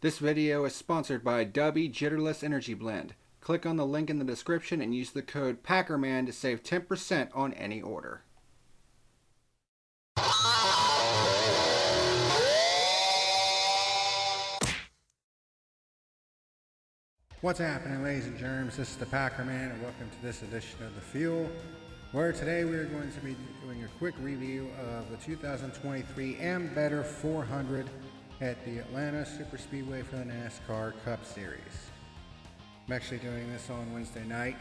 This video is sponsored by Dubby Jitterless Energy Blend. Click on the link in the description and use the code PackerMan to save 10% on any order. What's happening, ladies and germs? This is the PackerMan and welcome to this edition of The Fuel, where today we are going to be doing a quick review of the 2023 AmBetter 400 at the Atlanta Superspeedway for the NASCAR Cup Series. I'm actually doing this on Wednesday night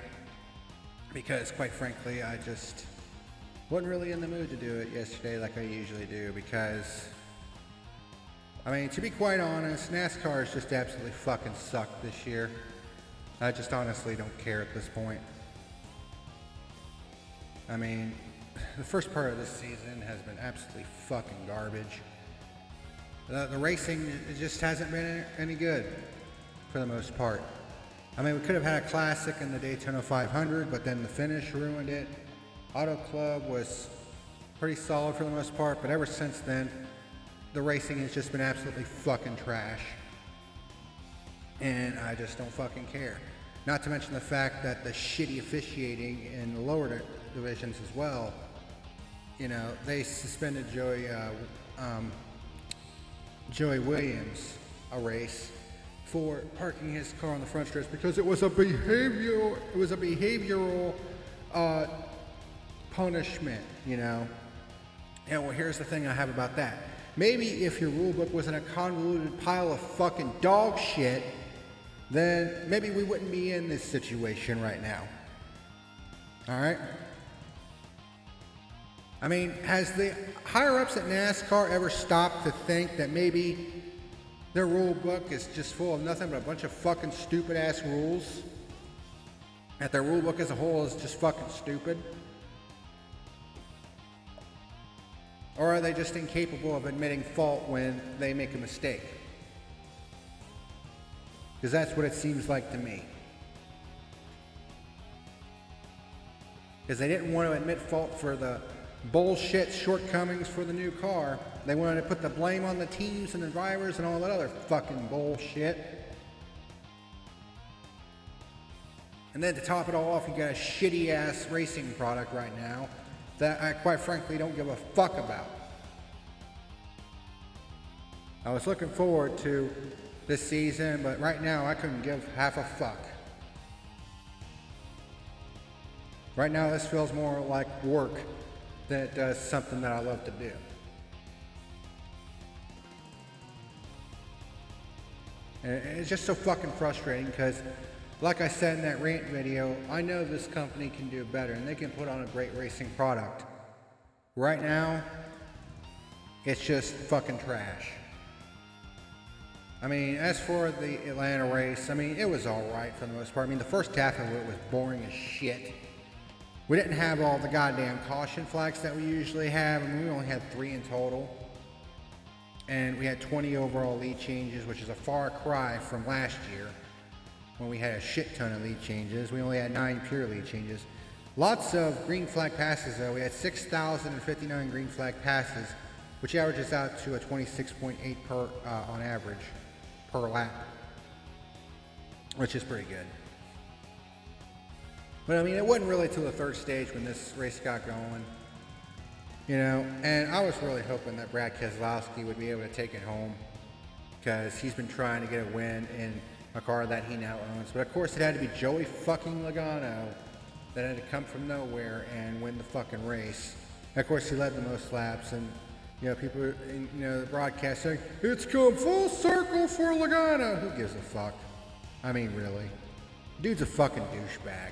because, quite frankly, I just wasn't really in the mood to do it yesterday like I usually do because, I mean, to be quite honest, NASCAR has just absolutely fucking sucked this year. I just honestly don't care at this point. I mean, the first part of this season has been absolutely fucking garbage. The racing, it just hasn't been any good for the most part. I mean, we could have had a classic in the Daytona 500, but then the finish ruined it. Auto Club was pretty solid for the most part, but ever since then, the racing has just been absolutely fucking trash. And I just don't fucking care. Not to mention the fact that the shitty officiating in the lower divisions as well. You know, they suspended Joey Williams a race for parking his car on the front stretch because it was a behavioral punishment, you know. And well, here's the thing I have about that. Maybe if your rule book was in a convoluted pile of fucking dog shit, then maybe we wouldn't be in this situation right now. All right? I mean, has the higher-ups at NASCAR ever stopped to think that maybe their rule book is just full of nothing but a bunch of fucking stupid-ass rules? That their rule book as a whole is just fucking stupid? Or are they just incapable of admitting fault when they make a mistake? Because that's what it seems like to me. Because they didn't want to admit fault for the bullshit shortcomings for the new car. They wanted to put the blame on the teams and the drivers and all that other fucking bullshit. And then to top it all off, you got a shitty ass racing product right now that I quite frankly don't give a fuck about. I was looking forward to this season, but right now I couldn't give half a fuck. Right now this feels more like work than it does something that I love to do. And it's just so fucking frustrating because, like I said in that rant video, I know this company can do better and they can put on a great racing product. Right now, it's just fucking trash. I mean, as for the Atlanta race, I mean, it was alright for the most part. I mean, the first half of it was boring as shit. We didn't have all the goddamn caution flags that we usually have. I mean, we only had 3 in total. And we had 20 overall lead changes, which is a far cry from last year when we had a shit ton of lead changes. We only had 9 pure lead changes. Lots of green flag passes though. We had 6,059 green flag passes, which averages out to a 26.8 per on average per lap, which is pretty good. But I mean, it wasn't really till the third stage when this race got going, you know, and I was really hoping that Brad Keselowski would be able to take it home because he's been trying to get a win in a car that he now owns. But of course it had to be Joey fucking Logano that had to come from nowhere and win the fucking race. And of course he led the most laps, and you know, people, you know, the broadcast saying, it's come full circle for Logano. Who gives a fuck? I mean, really. Dude's a fucking douchebag.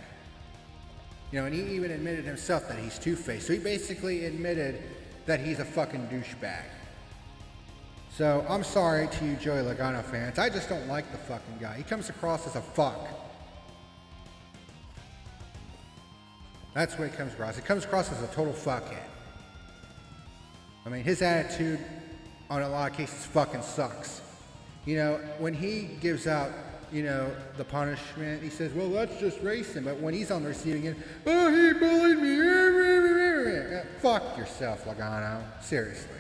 You know, and he even admitted himself that he's two-faced. So he basically admitted that he's a fucking douchebag. So I'm sorry to you Joey Logano fans. I just don't like the fucking guy. He comes across as a fuck. That's what he comes across. He comes across as a total fuckhead. I mean, his attitude on a lot of cases fucking sucks. You know, when he gives out, you know, the punishment, he says, well, that's just racing. But when he's on the receiving end, oh, he bullied me. Fuck yourself, Logano. Seriously.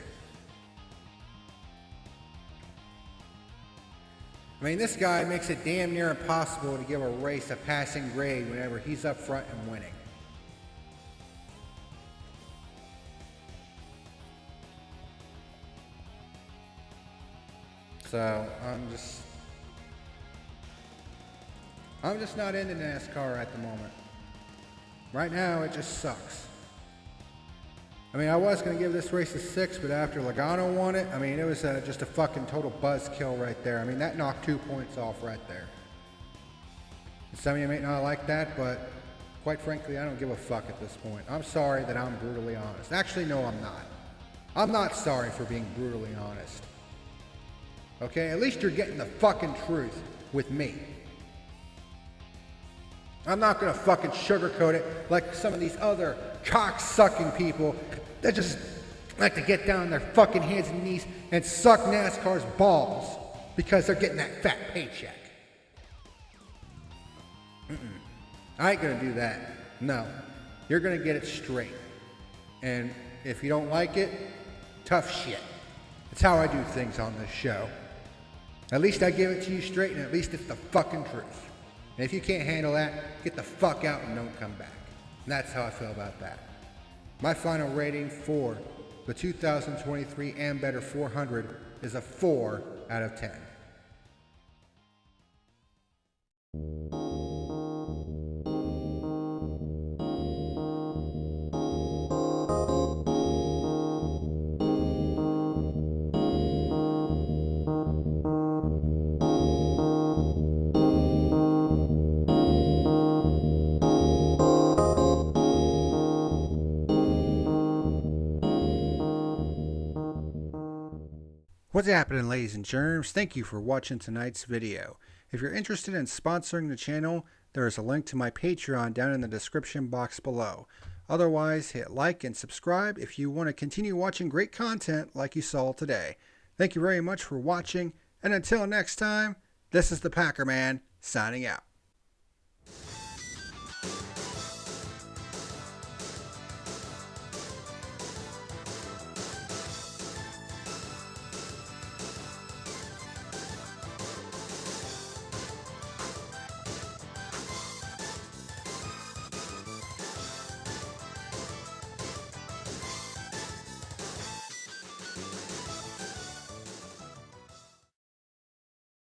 I mean, this guy makes it damn near impossible to give a race a passing grade whenever he's up front and winning. So, I'm just not into NASCAR at the moment. Right now, it just sucks. I mean, I was going to give this race a 6, but after Logano won it, I mean, it was just a fucking total buzzkill right there. I mean, that knocked 2 points off right there. And some of you may not like that, but quite frankly, I don't give a fuck at this point. I'm sorry that I'm brutally honest. Actually, no, I'm not. I'm not sorry for being brutally honest. Okay, at least you're getting the fucking truth with me. I'm not gonna fucking sugarcoat it like some of these other cock-sucking people that just like to get down on their fucking hands and knees and suck NASCAR's balls because they're getting that fat paycheck. I ain't gonna do that. No, you're gonna get it straight. And if you don't like it, tough shit. It's how I do things on this show. At least I give it to you straight, and at least it's the fucking truth. And if you can't handle that, get the fuck out and don't come back. And that's how I feel about that. My final rating for the 2023 AmBetter 400 is a 4 out of 10. What's happening, ladies and germs? Thank you for watching tonight's video. If you're interested in sponsoring the channel, there is a link to my Patreon down in the description box below. Otherwise, hit like and subscribe if you want to continue watching great content like you saw today. Thank you very much for watching, and until next time, this is the PackerMan signing out.